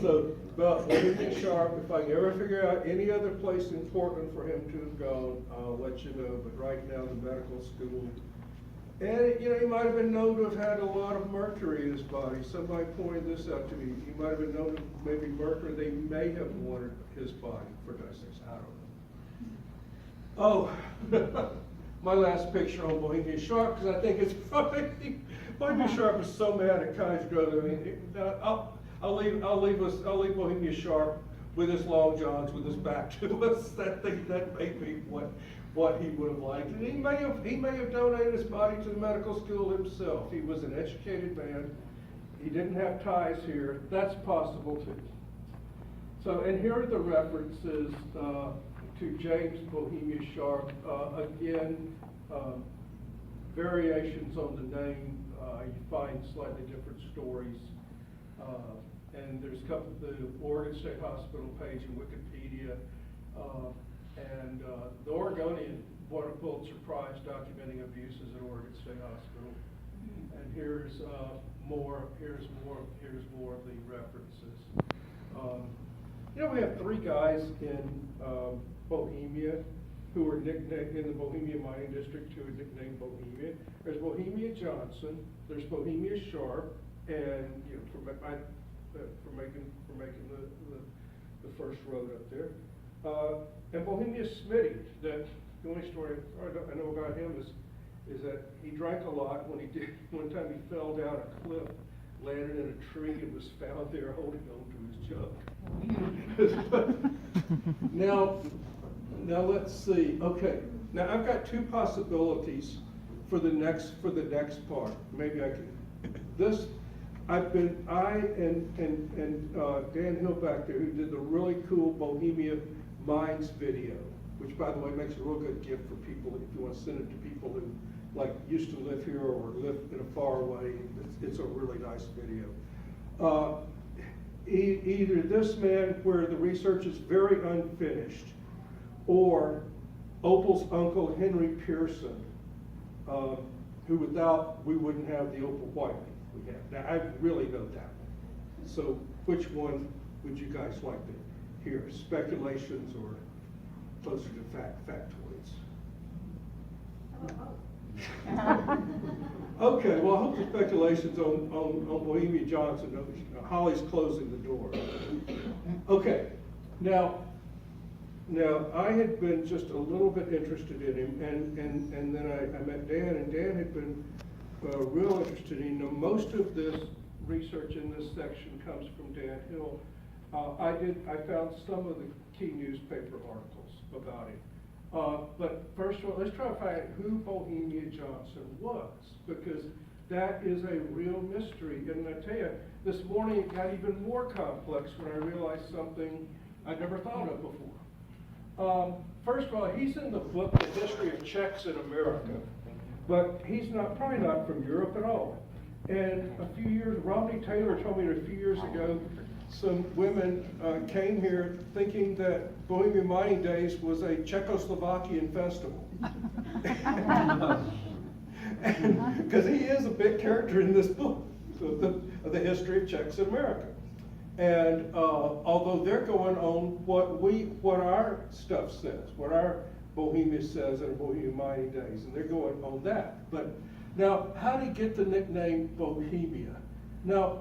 So, about Bohemia Sharp, if I can ever figure out any other place in Portland for him to have gone, I'll let you know, but right now, the medical school. And, you know, he might have been known to have had a lot of mercury in his body. Somebody pointed this out to me. He might have been known to maybe mercury. They may have wanted his body for dissection. I don't know. Oh, my last picture on Bohemia Sharp, because I think it's funny. Bohemia Sharp is so mad at Cottage Grove. I mean, I'll leave Bohemia Sharp with his long johns, with his back to us. That may be what he would have liked. And he may have donated his body to the medical school himself. He was an educated man. He didn't have ties here. That's possible too. So, and here are the references to James Bohemia Sharp. Again, variations on the name. You find slightly different stories. And there's a couple, the Oregon State Hospital page in Wikipedia. And the Oregonian won a Pulitzer Prize documenting abuses at Oregon State Hospital. And here's more of the references. You know, we have three guys in Bohemia who were nicknamed in the Bohemia Mining District who were nicknamed Bohemia. There's Bohemia Johnson, there's Bohemia Sharp, and you know, for making the first road up there. And Bohemia Smitty, that the only story I know about him is that he drank a lot. One time he fell down a cliff, landed in a tree, and was found there holding on to his jug. Now let's see. Okay, now I've got two possibilities for the next part. Maybe I can. I and Dan Hill back there, who did the really cool Bohemia Mines video, which by the way makes a real good gift for people if you want to send it to people who like used to live here or live in a far away. It's a really nice video. Either this man where the research is very unfinished, or Opal's uncle Henry Pearson, who without we wouldn't have the Opal Whiteley we have. Now I really know that one. So which one would you guys like to hear? Speculations or closer to factoids? Okay, well I hope the speculations on Bohemia Johnson. Holly's closing the door. Okay, now I had been just a little bit interested in him, and then I met Dan, and Dan had been real interested in him. Most of this research in this section comes from Dan Hill. I found some of the key newspaper articles about him. But first of all, let's try to find out who Bohemia Johnson was, because that is a real mystery. And I tell you, this morning it got even more complex when I realized something I'd never thought of before. First of all, he's in the book, The History of Czechs in America, but he's probably not from Europe at all. And Romney Taylor told me a few years ago, some women came here thinking that Bohemia Mining Days was a Czechoslovakian festival. Because he is a big character in this book of the history of Czechs in America. And although they're going on what our stuff says, what our Bohemia says in Bohemia Mining Days, and they're going on that. But now, how did he get the nickname Bohemia? Now,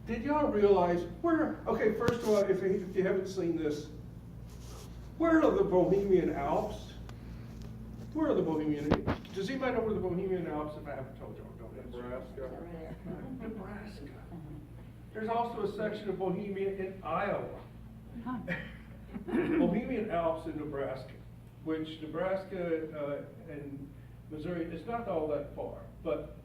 did y'all realize okay, first of all, if you haven't seen this, where are the Bohemian Alps? Where are the Bohemian Alps? Does anybody know where the Bohemian Alps, if I haven't told y'all, don't answer. Nebraska. There's also a section of Bohemia in Iowa. Bohemian Alps in Nebraska, which Nebraska and Missouri, it's not all that far. But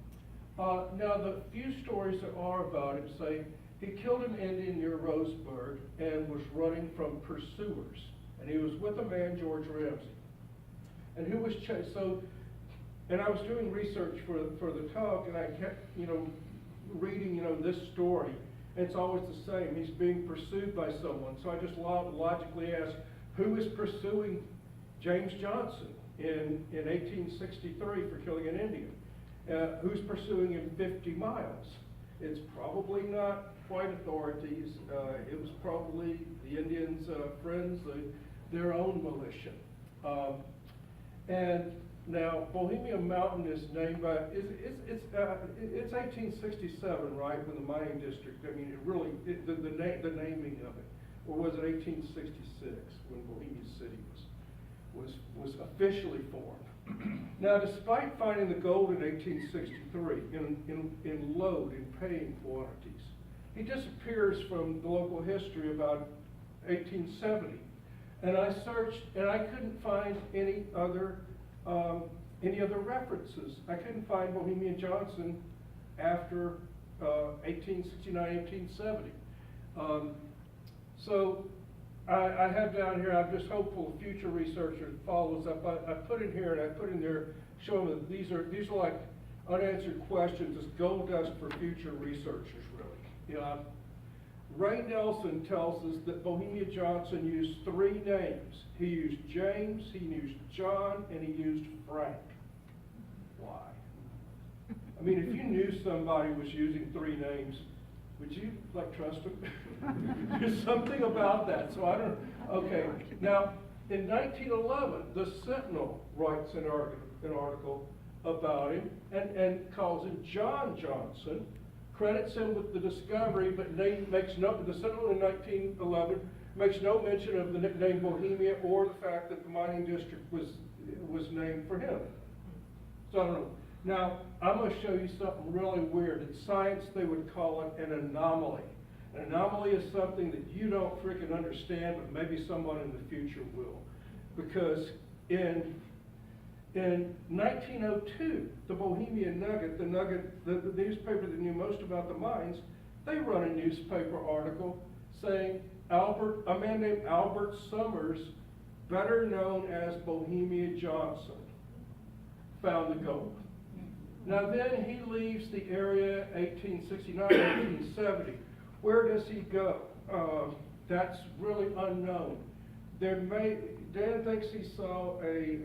now the few stories there are about him say he killed an Indian near Roseburg and was running from pursuers. And he was with a man, George Ramsey. And who was chased. And I was doing research for the talk, and I kept, reading, this story. And it's always the same. He's being pursued by someone. So I just logically asked, who is pursuing James Johnson in 1863 for killing an Indian? Who's pursuing him 50 miles? It's probably not white authorities. It was probably the Indians' friends, their own militia. And now Bohemia Mountain is named by, it's 1867, right, when the mining district, I mean, it really, the naming of it, or was it 1866 when Bohemia City was officially formed? Now, despite finding the gold in 1863 in load, in paying quantities, he disappears from the local history about 1870. And I searched, and I couldn't find any other references. I couldn't find Bohemia Johnson after 1869, 1870. So I have down here, I'm just hopeful a future researcher follows up. I put in here and I put in there showing that these are like unanswered questions. It's gold dust for future researchers, really. You know, Ray Nelson tells us that Bohemia Johnson used 3 names. He used James, he used John, and he used Frank. Why? I mean, if you knew somebody was using 3 names, would you trust them? There's something about that. So I don't. Okay. Now, in 1911, the Sentinel writes an article about him and calls him John Johnson. Credits him with the discovery, but the Sentinel in 1911 makes no mention of the nickname Bohemia or the fact that the mining district was named for him. So I don't know. Now, I'm going to show you something really weird. In science, they would call it an anomaly. An anomaly is something that you don't freaking understand, but maybe someone in the future will. Because in 1902, the Bohemia Nugget, the newspaper that knew most about the mines, they run a newspaper article saying a man named Albert Summers, better known as Bohemia Johnson, found the gold. Now then he leaves the area 1869, 1870. Where does he go? That's really unknown. Dan thinks he saw a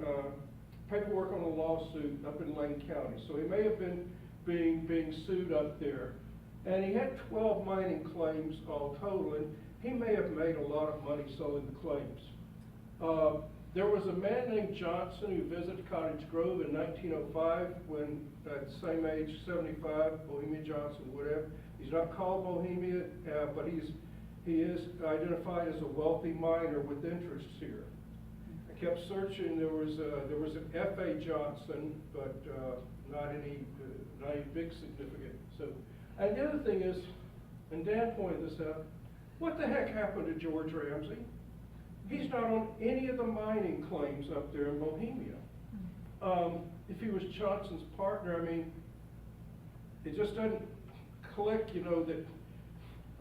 paperwork on a lawsuit up in Lane County, so he may have been being sued up there. And he had 12 mining claims all total, and he may have made a lot of money selling the claims. There was a man named Johnson who visited Cottage Grove in 1905 when, at the same age, 75, Bohemia Johnson, whatever. He's not called Bohemia, but he is identified as a wealthy miner with interests here. I kept searching. There was an F.A. Johnson, but not any big significant. So, and the other thing is, and Dan pointed this out, what the heck happened to George Ramsey? He's not on any of the mining claims up there in Bohemia. If he was Johnson's partner, I mean, it just doesn't click, you know, that,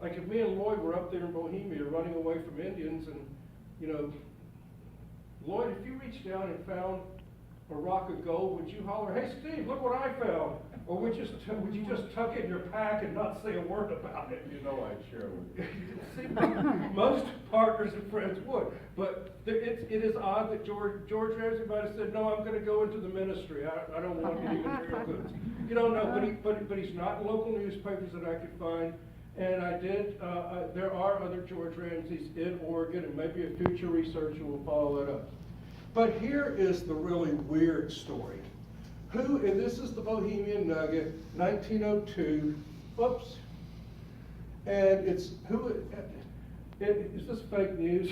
like if me and Lloyd were up there in Bohemia running away from Indians and, you know, Lloyd, if you reached down and found a rock of gold, would you holler, hey Steve, look what I found? Or would you just tuck it in your pack and not say a word about it? You know I'd share with you. See, most partners and friends would. But it is odd that George Ramsey might have said, no, I'm going to go into the ministry. I don't want any material goods. You don't know, but he's not in local newspapers that I could find. And I did, there are other George Ramseys in Oregon, and maybe a future researcher will follow that up. But here is the really weird story. And this is the Bohemia Nugget, 1902, oops. And is this fake news?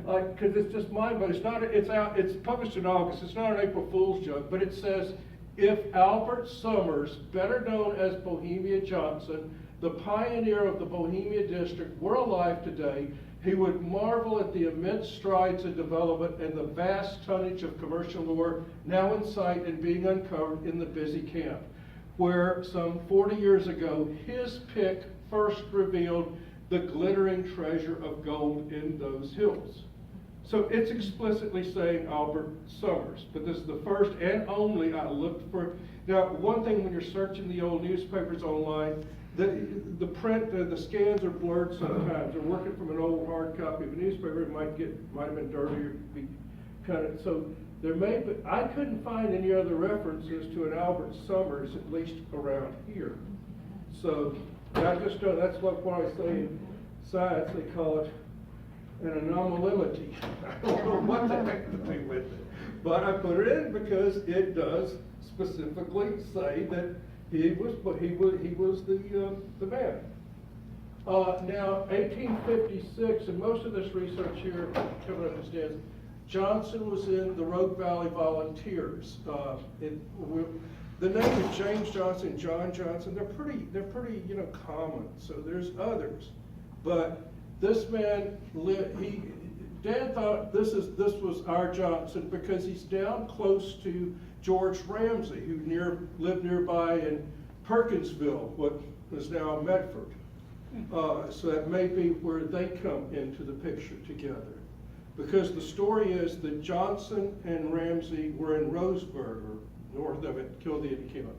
Because it's just mine, but it's not, it's published in August, it's not an April Fool's joke, but it says, if Albert Summers, better known as Bohemia Johnson, the pioneer of the Bohemia District, were alive today, he would marvel at the immense strides in development and the vast tonnage of commercial ore now in sight and being uncovered in the busy camp, where some 40 years ago his pick first revealed the glittering treasure of gold in those hills. So it's explicitly saying Albert Summers, but this is the first and only I looked for. Now, one thing when you're searching the old newspapers online, the print, the scans are blurred sometimes. They're working from an old hard copy of a newspaper. It might have been dirty or so there may be, I couldn't find any other references to an Albert Summers, at least around here. So I just don't, that's what I say in science, they call it an anomaly. I don't know what the heck to do with it. But I put it in because it does specifically say that he was the man. Now, 1856, and most of this research here coming up as is, Johnson was in the Rogue Valley Volunteers. The name of James Johnson, John Johnson, they're pretty common. So there's others, but this man Dan thought this was our Johnson because he's down close to George Ramsey, who lived nearby in Perkinsville, what is now Medford. So that may be where they come into the picture together. Because the story is that Johnson and Ramsey were in Roseburg, or north of it, killed the Indian County.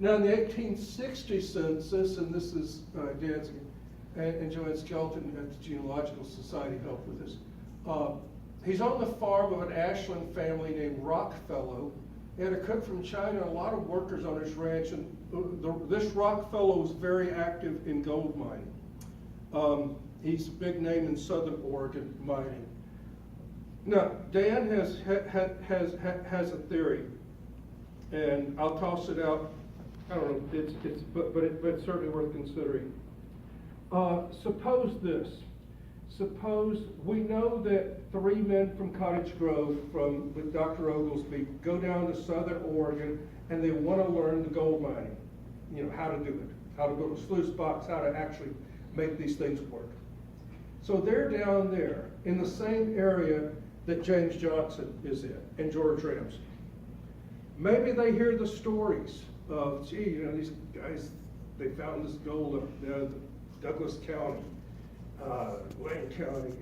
Now in the 1860 census, and this is Dan's and Joanne Skelton at the Genealogical Society helped with this. He's on the farm of an Ashland family named Rockfellow. He had a cook from China, a lot of workers on his ranch, and this Rockfellow was very active in gold mining. He's a big name in Southern Oregon mining. Now, Dan has a theory, and I'll toss it out. I don't know, but it's certainly worth considering. Suppose this. Suppose we know that 3 men from Cottage Grove, with Dr. Oglesby, go down to Southern Oregon, and they want to learn the gold mining. How to do it, how to go to sluice box, how to actually make these things work. So they're down there in the same area that James Johnson is in, and George Ramsey. Maybe they hear the stories of, gee, these guys, they found this gold up Douglas County, Wayne County,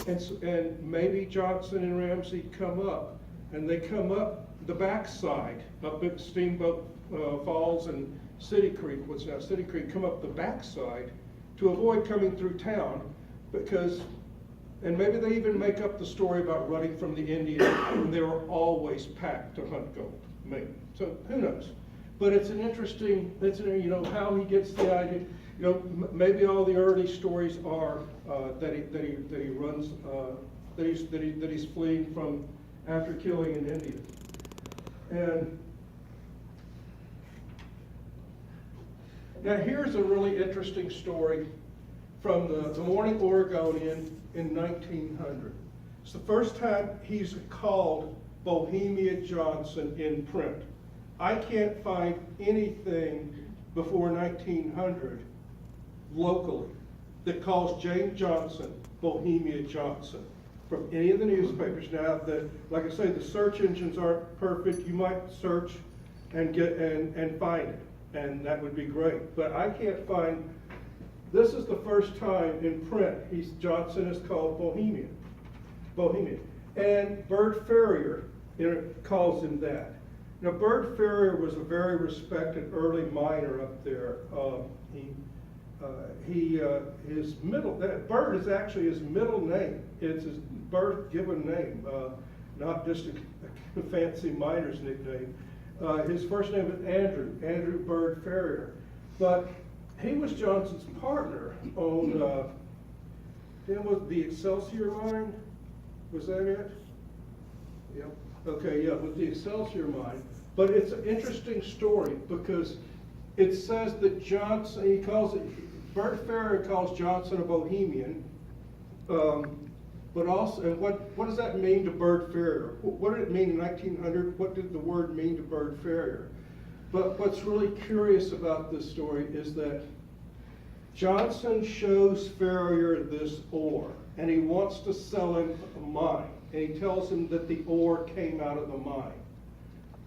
and maybe Johnson and Ramsey come up, and they come up the backside, up at Steamboat Falls and City Creek, what's now City Creek, come up the backside to avoid coming through town, because, and maybe they even make up the story about running from the Indians, and they were always packed to hunt gold, maybe. So who knows? But it's an interesting, how he gets the idea. Maybe all the early stories are that he runs, that he's fleeing from after killing an Indian. And now here's a really interesting story from the Morning Oregonian in 1900. It's the first time he's called Bohemia Johnson in print. I can't find anything before 1900 locally that calls James Johnson Bohemia Johnson from any of the newspapers. Now, like I say, the search engines aren't perfect. You might search and get and find it, and that would be great. But I can't find. This is the first time in print Johnson is called Bohemia, and Bird Ferrier calls him that. Now, Bird Ferrier was a very respected early miner up there. Bird is actually his middle name. It's his birth given name, not just a fancy miner's nickname. His first name is Andrew Bird Ferrier. But he was Johnson's partner on, the Excelsior mine. Was that it? Yep. Okay, yeah, with the Excelsior mine. But it's an interesting story because it says that Johnson, Bird Ferrier calls Johnson a Bohemian, but also, and what does that mean to Bird Ferrier? What did it mean in 1900? What did the word mean to Bird Ferrier? But what's really curious about this story is that Johnson shows Ferrier this ore, and he wants to sell him a mine, and he tells him that the ore came out of the mine.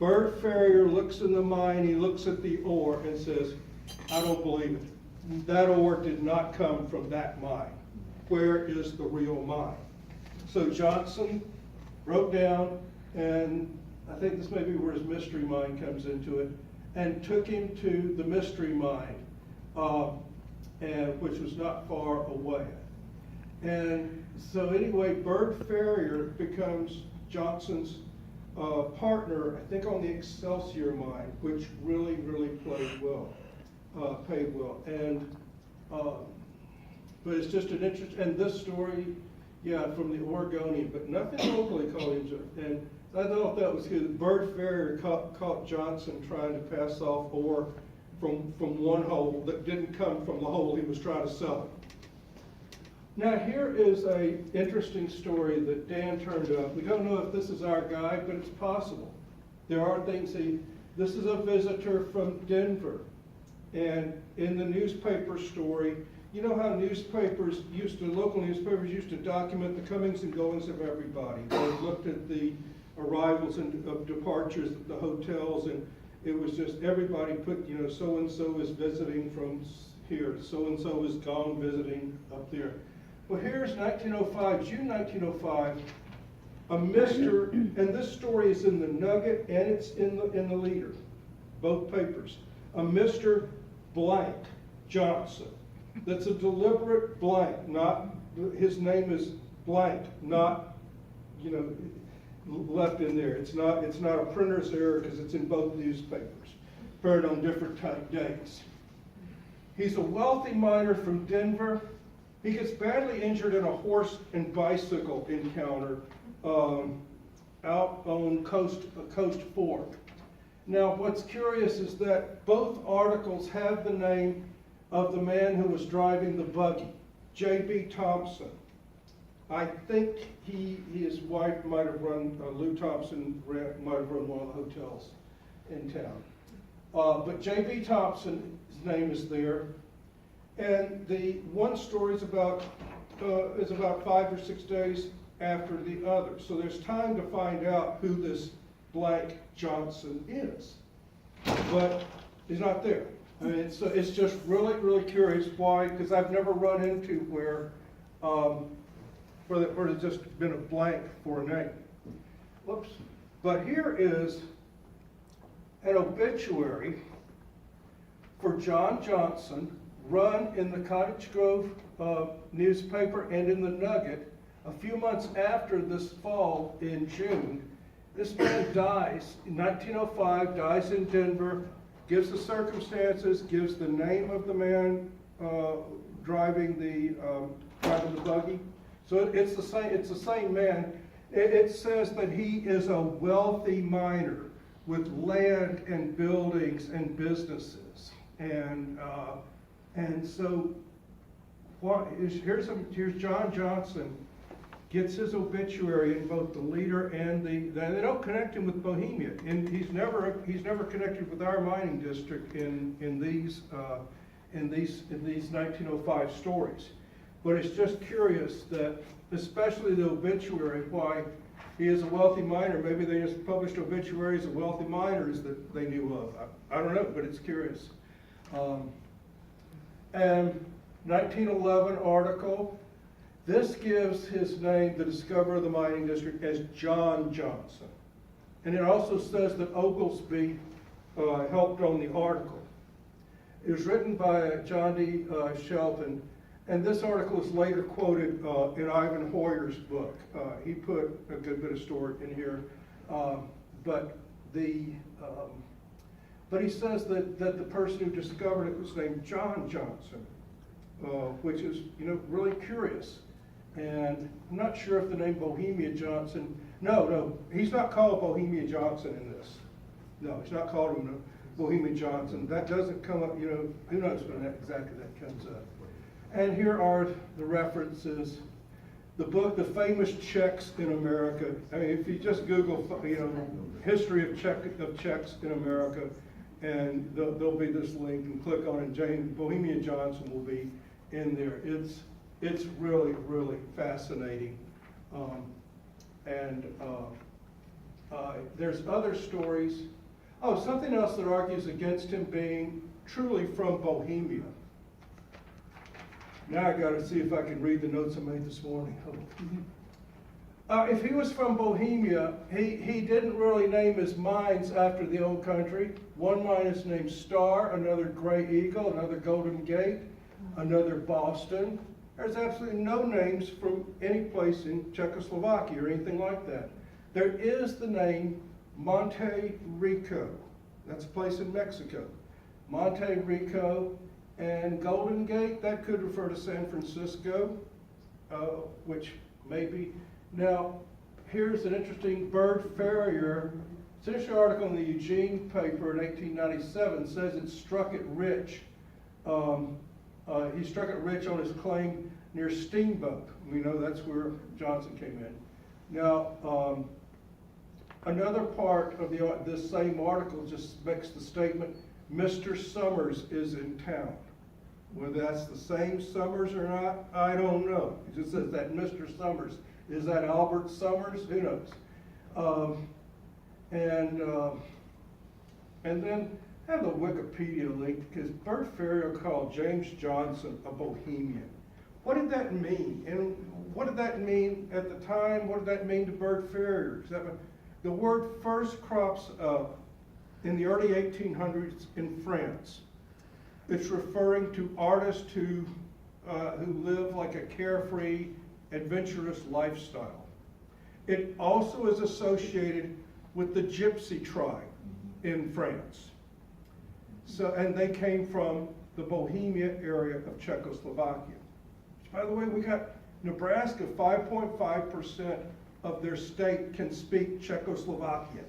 Bird Ferrier looks in the mine, he looks at the ore and says, I don't believe it. That ore did not come from that mine. Where is the real mine? So Johnson wrote down, and I think this may be where his mystery mine comes into it, and took him to the mystery mine, which was not far away. And so anyway, Bird Ferrier becomes Johnson's partner, I think, on the Excelsior mine, which really, really played well. paid well. And but it's just an interest, and this story, yeah, from the Oregonian, but nothing locally called him. And I thought that was good. Bird Ferrier caught Johnson trying to pass off ore from one hole that didn't come from the hole he was trying to sell it. Now here is a interesting story that Dan turned up. We don't know if this is our guy, but it's possible. There are things this is a visitor from Denver. And in the newspaper story, you know how local newspapers used to document the comings and goings of everybody. They looked at the arrivals and departures at the hotels, and it was just everybody put, so-and-so is visiting from here, so-and-so is gone visiting up there. Well, here's 1905, June 1905, a Mr., and this story is in the Nugget and it's in the Leader, both papers. A Mr. Blank Johnson. That's a deliberate blank, not, his name is blank, not, left in there. It's not a printer's error because it's in both newspapers, printed on different days. He's a wealthy miner from Denver. He gets badly injured in a horse and bicycle encounter out on Coast Fork. Now, what's curious is that both articles have the name of the man who was driving the buggy, J.B. Thompson. I think his wife might have run, Lou Thompson might have run one of the hotels in town. But J.B. Thompson's name is there. And the one story is about 5 or 6 days after the other. So there's time to find out who this blank Johnson is. But he's not there. I mean, it's just really, really curious why, because I've never run into where there's just been a blank for a name. Whoops. But here is an obituary for John Johnson, run in the Cottage Grove newspaper and in the Nugget a few months after this fall in June. This man dies in 1905, dies in Denver, gives the circumstances, gives the name of the man driving the buggy. So it's the same man. It says that he is a wealthy miner with land and buildings and businesses. And so here's John Johnson gets his obituary in both the Leader and they don't connect him with Bohemia, and he's never connected with our mining district in these 1905 stories. But it's just curious that, especially the obituary, why he is a wealthy miner. Maybe they just published obituaries of wealthy miners that they knew of. I don't know, but it's curious. And 1911 article. This gives his name, the discoverer of the mining district, as John Johnson. And it also says that Oglesby helped on the article. It was written by John D. Shelton, and this article is later quoted in Ivan Hoyer's book. He put a good bit of story in here, but he says that the person who discovered it was named John Johnson, which is really curious. And I'm not sure if the name Bohemia Johnson, no, he's not called Bohemia Johnson in this. No, he's not called him Bohemia Johnson. That doesn't come up, who knows when exactly that comes up. And here are the references. The book, The Famous Czechs in America. I mean, if you just Google, history of Czechs in America, and there'll be this link, and click on it. Bohemia Johnson will be in there. It's really, really fascinating. There's other stories. Oh, something else that argues against him being truly from Bohemia. Now I got to see if I can read the notes I made this morning. If he was from Bohemia, he didn't really name his mines after the old country. One mine is named Star, another Gray Eagle, another Golden Gate, another Boston. There's absolutely no names from any place in Czechoslovakia or anything like that. There is the name Monte Rico. That's a place in Mexico. Monte Rico, and Golden Gate, that could refer to San Francisco, which maybe. Now, here's an interesting bird farrier. This article in the Eugene paper in 1897 says it struck it rich. He struck it rich on his claim near Steamboat. We know that's where Johnson came in. Now, another part of this same article just makes the statement, Mr. Summers is in town. Whether that's the same Summers or not, I don't know. It just says that Mr. Summers. Is that Albert Summers? Who knows? And then I have the Wikipedia link because Bert Ferrier called James Johnson a Bohemian. What did that mean? And what did that mean at the time? What did that mean to Bert Ferrier? The word first crops up in the early 1800s in France. It's referring to artists who live like a carefree, adventurous lifestyle. It also is associated with the Gypsy tribe in France. So, and they came from the Bohemia area of Czechoslovakia. By the way, we got Nebraska, 5.5% of their state can speak Czechoslovakian.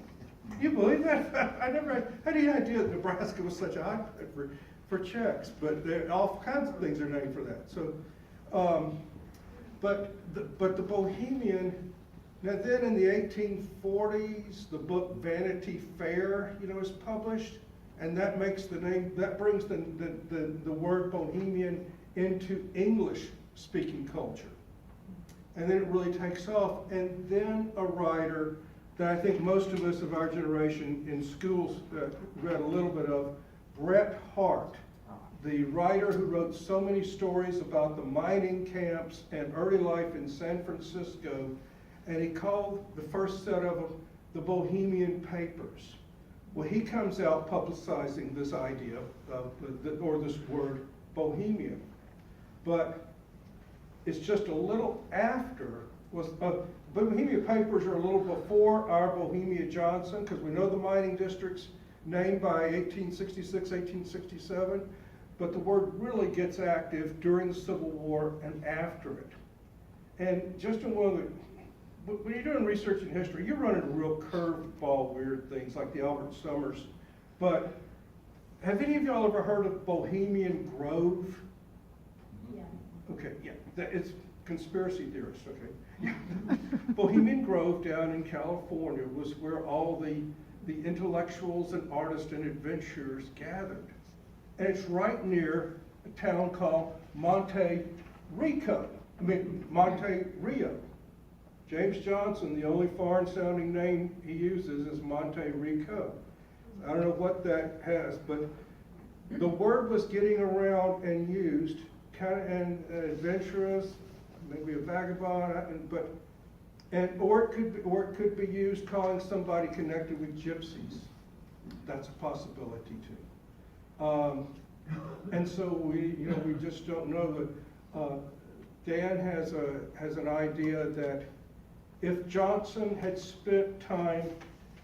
Do you believe that? I never had any idea that Nebraska was such a hotbed for Czechs, but all kinds of things are named for that. So, but the Bohemian. Now then, in the 1840s, the book Vanity Fair, is published, and that makes the name. That brings the word Bohemian into English-speaking culture, and then it really takes off. And then a writer that I think most of us of our generation in schools read a little bit of, Bret Harte, the writer who wrote so many stories about the mining camps and early life in San Francisco, and he called the first set of them the Bohemian Papers. Well, he comes out publicizing this idea or this word Bohemian, but it's just a little after. Bohemia Papers are a little before our Bohemia Johnson, because we know the mining district's named by 1866, 1867, but the word really gets active during the Civil War and after it. And just in one of the, when you're doing research in history, you're running real curveball weird things like the Albert Summers. But have any of y'all ever heard of Bohemian Grove? Yeah. Okay, yeah, it's conspiracy theorists, okay. Yeah. Bohemian Grove down in California was where all the intellectuals and artists and adventurers gathered. And it's right near a town called Monte Rio. James Johnson, the only foreign sounding name he uses is Monte Rico. I don't know what that has, but the word was getting around and used, kind of and adventurous, maybe a vagabond, or it could be used calling somebody connected with gypsies. That's a possibility too. And so we just don't know that. Dan has an idea that if Johnson had spent time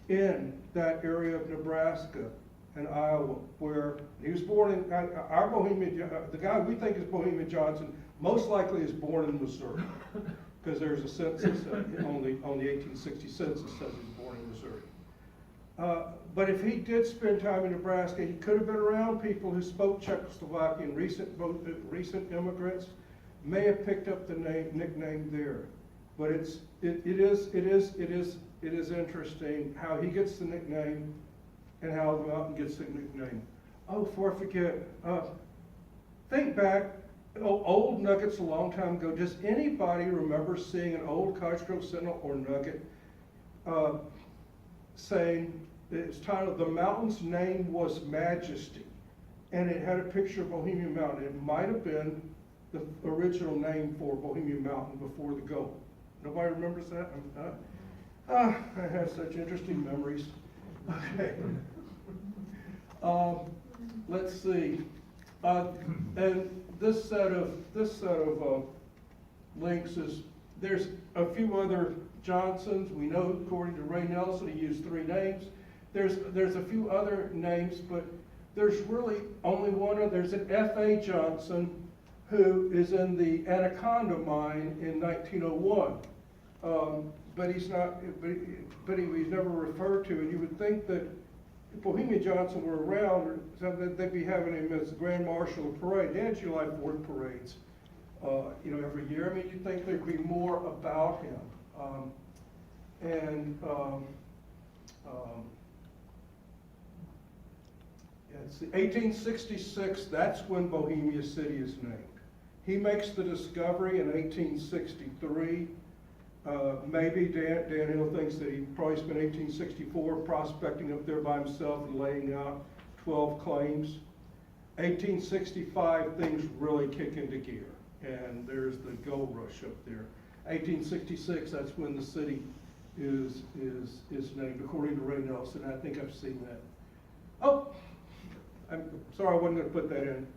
in that area of Nebraska and Iowa, where he was born in our Bohemia, the guy we think is Bohemia Johnson, most likely is born in Missouri, because there's a census on the 1860 census says he's born in Missouri. But if he did spend time in Nebraska, he could have been around people who spoke Czechoslovakian. Recent immigrants may have picked up the nickname there. But it is interesting how he gets the nickname and how the mountain gets the nickname. Oh, before I forget, think back, old Nuggets a long time ago. Does anybody remember seeing an old Cottage Grove Sentinel or Nugget saying, it's titled, "The Mountain's Name Was Majesty," and it had a picture of Bohemia Mountain. It might have been the original name for Bohemia Mountain before the gold. Nobody remembers that? I have such interesting memories. Okay. Let's see. And this set of links is, there's a few other Johnsons. We know, according to Ray Nelson, he used 3 names. There's a few other names, but there's really only one other. There's an F.A. Johnson who is in the Anaconda mine in 1901. But he's not, but he's never referred to, and you would think that if Bohemia Johnson were around, they'd be having him as the Grand Marshal of Parade. They had July 4th parades, every year. I mean, you'd think there'd be more about him. It's 1866, that's when Bohemia City is named. He makes the discovery in 1863. Maybe Dan Hill thinks that he probably spent 1864 prospecting up there by himself and laying out 12 claims. 1865, things really kick into gear, and there's the gold rush up there. 1866, that's when the city is named, according to Ray Nelson. I think I've seen that. Oh, I'm sorry I wasn't going to put that in.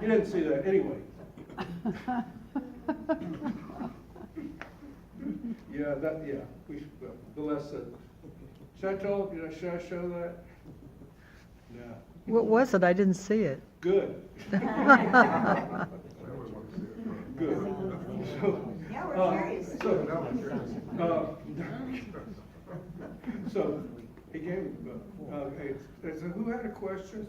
You didn't see that. Anyway. The less said. Should I show that? Yeah. What was it? I didn't see it. Good. Good. Yeah, we're curious. So, he gave me the book. So who had a question?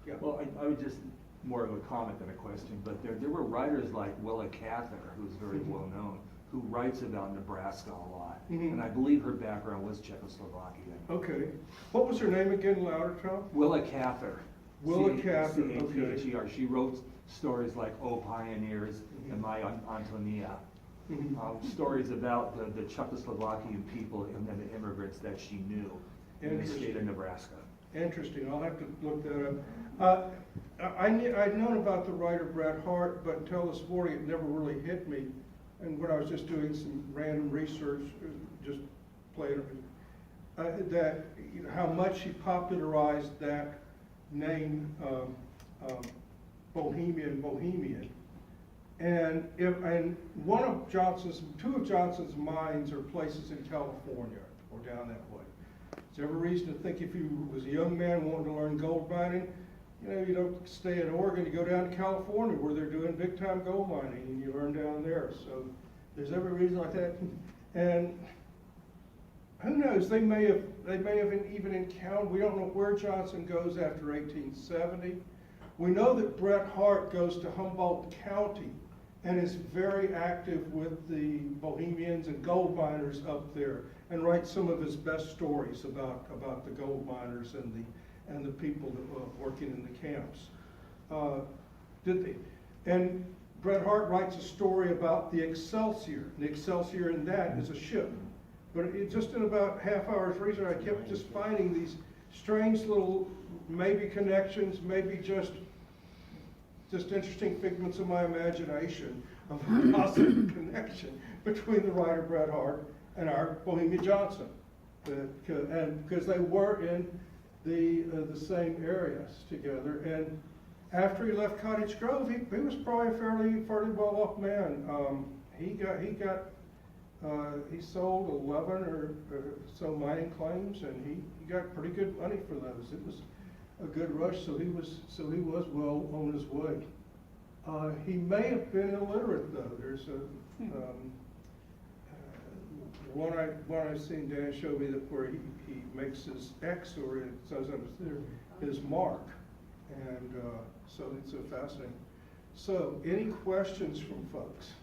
Yeah. Well, I would just, more of a comment than a question, but there were writers like Willa Cather, who's very well known, who writes about Nebraska a lot. And I believe her background was Czechoslovakia. Okay. What was her name again, louder, Tom? Willa Cather. Willa Cather, okay. C-A-T-H-E-R. She wrote stories like O Pioneers and My Antonia. Stories about the Czechoslovakian people and then the immigrants that she knew in the state of Nebraska. Interesting. I'll have to look that up. I'd known about the writer Bret Harte, but until this morning it never really hit me. And when I was just doing some random research, just playing that how much he popularized that name, Bohemian. And two of Johnson's mines are places in California or down that way. Is there ever reason to think if he was a young man wanting to learn gold mining, you don't stay in Oregon, you go down to California where they're doing big time gold mining and you learn down there. So there's every reason like that. And who knows, they may have even encountered, we don't know where Johnson goes after 1870. We know that Bret Harte goes to Humboldt County and is very active with the Bohemians and gold miners up there, and writes some of his best stories about the gold miners and the people that were working in the camps. And Bret Harte writes a story about the Excelsior. The Excelsior in that is a ship. But just in about half hour's research, I kept just finding these strange little maybe connections, maybe just interesting figments of my imagination of a possible connection between the writer Bret Harte and our Bohemia Johnson, and because they were in the same areas together. And after he left Cottage Grove, he was probably a fairly well-off man. He sold 11 or so mining claims, and he got pretty good money for those. It was a good rush, so he was well on his way. He may have been illiterate though. There's one I've seen Dan show me that where he makes his X, or it says his mark, and so it's fascinating. So any questions from folks?